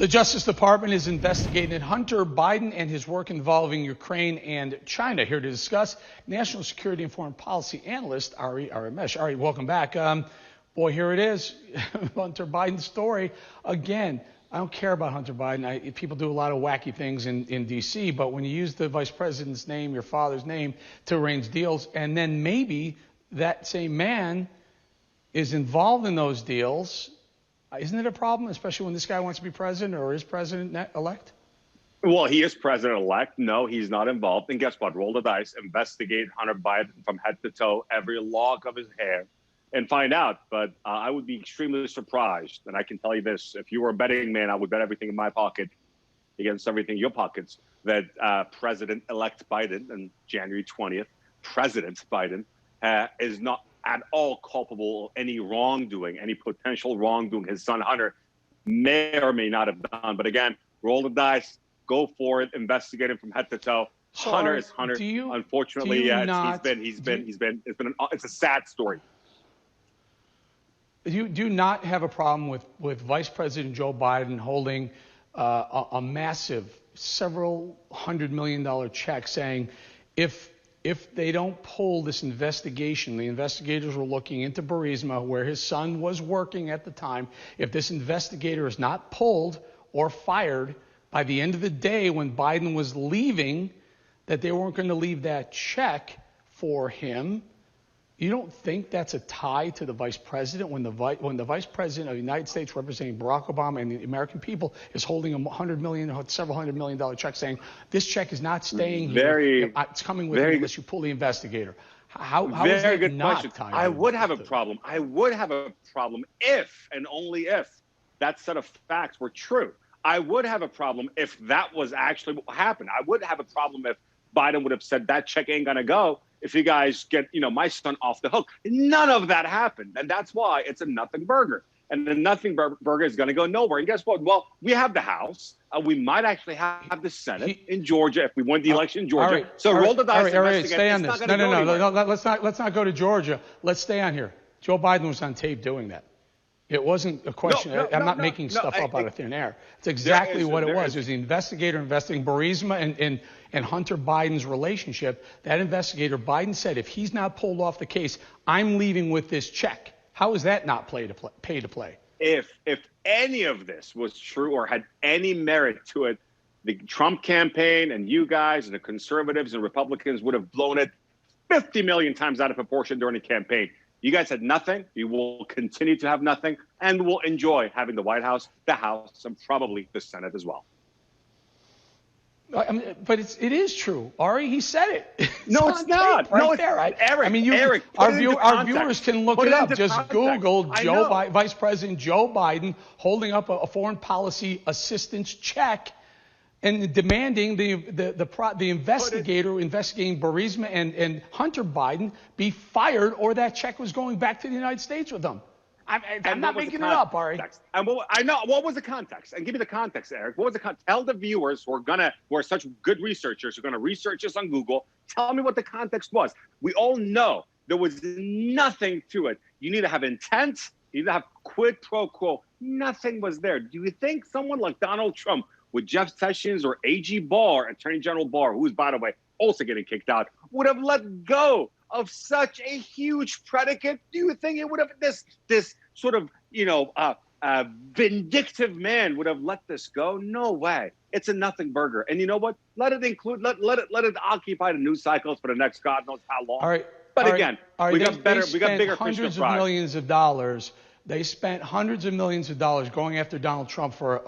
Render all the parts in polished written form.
The Justice Department is investigating Hunter Biden and his work involving Ukraine and China. Here to discuss, National Security and Foreign Policy Analyst Ari Aramesh. Ari, welcome back. Boy, here it is, Hunter Biden's story. Again, I don't care about Hunter Biden. People do a lot of wacky things in D.C., but when you use the vice president's name, your father's name, to arrange deals, and then maybe that same man is involved in those deals, isn't it a problem, especially when this guy wants to be president or is president-elect? Well, he is president-elect. No, he's not involved. And guess what? Roll the dice, investigate Hunter Biden from head to toe, every lock of his hair, and find out. But I would be extremely surprised. And I can tell you this, if you were a betting man, I would bet everything in my pocket against everything in your pockets that President-elect Biden on January 20th, President Biden, is not at all culpable of any wrongdoing, any potential wrongdoing his son Hunter may or may not have done. But again, roll the dice, go for it, investigate him from head to toe. So Hunter is Hunter. Unfortunately, it's a sad story. You do not have a problem with Vice President Joe Biden holding a massive several $100 million check saying if they don't pull this investigation, the investigators were looking into Burisma, where his son was working at the time. If this investigator is not pulled or fired by the end of the day when Biden was leaving, that they weren't going to leave that check for him. You don't think that's a tie to the vice president when the vice president of the United States representing Barack Obama and the American people is holding several $100 million check saying this check is not staying here. It's coming with me unless you pull the investigator. How is that good not question. tied? I would have a problem. I would have a problem if and only if that set of facts were true. I would have a problem if that was actually what happened. I would have a problem if Biden would have said that check ain't going to go if you guys get, my son off the hook. None of that happened. And that's why it's a nothing burger. And the nothing burger is going to go nowhere. And guess what? Well, we have the House. We might actually have the Senate in Georgia if we win the election in Georgia. Roll the dice. Stay on this. No. Let's not go to Georgia. Let's stay on here. Joe Biden was on tape doing that. It wasn't a question. I'm not making stuff up out of thin air. It's exactly what it was. It was the investigator investigating Burisma and Hunter Biden's relationship. That investigator, Biden said, if he's not pulled off the case, I'm leaving with this check. How is that not pay to play? If any of this was true or had any merit to it, the Trump campaign and you guys and the conservatives and Republicans would have blown it 50 million times out of proportion during the campaign. You guys had nothing. You will continue to have nothing, and we'll enjoy having the White House, the House, and probably the Senate as well. I mean, but it is true, Ari. He said it. No, it's not. Eric, our viewers can look it up. Just Google Vice President Joe Biden holding up a foreign policy assistance check and demanding the investigator investigating Burisma and Hunter Biden be fired, or that check was going back to the United States with them. I'm not making it up, Ari. I know. What was the context? And give me the context, Eric. What was the context? Tell the viewers who are such good researchers, who are going to research this on Google, tell me what the context was. We all know there was nothing to it. You need to have intent. You need to have quid pro quo. Nothing was there. Do you think someone like Donald Trump, with Jeff Sessions or AG Barr, Attorney General Barr, who is, by the way, also getting kicked out, would have let go of such a huge predicate? Do you think it would have this sort of, vindictive man would have let this go? No way. It's a nothing burger. And you know what? Let it occupy the news cycles for the next God knows how long. All right. But again, we got bigger fish to fry. Hundreds of millions of dollars. They spent hundreds of millions of dollars going after Donald Trump for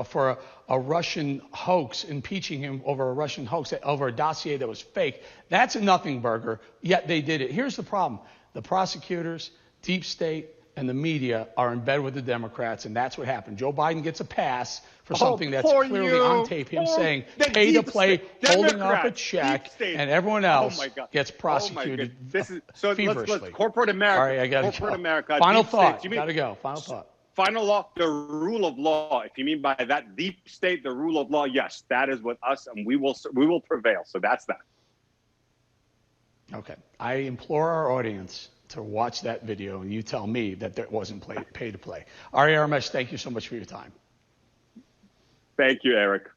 a Russian hoax, impeaching him over a Russian hoax, over a dossier that was fake. That's a nothing burger, yet they did it. Here's the problem. The prosecutors, deep state, and the media are in bed with the Democrats, and that's what happened. Joe Biden gets a pass for something that's clearly on tape, him saying pay to play, holding up a check, and everyone else gets prosecuted feverishly. Corporate America. All right, I got to go. America. Final thought. Got to go. Final thought. Final law, the rule of law. If you mean by that deep state, the rule of law, yes, that is with us, and we will prevail. So that's that. Okay. I implore our audience to watch that video, and you tell me that there wasn't pay to play. Ari Aramesh, thank you so much for your time. Thank you, Eric.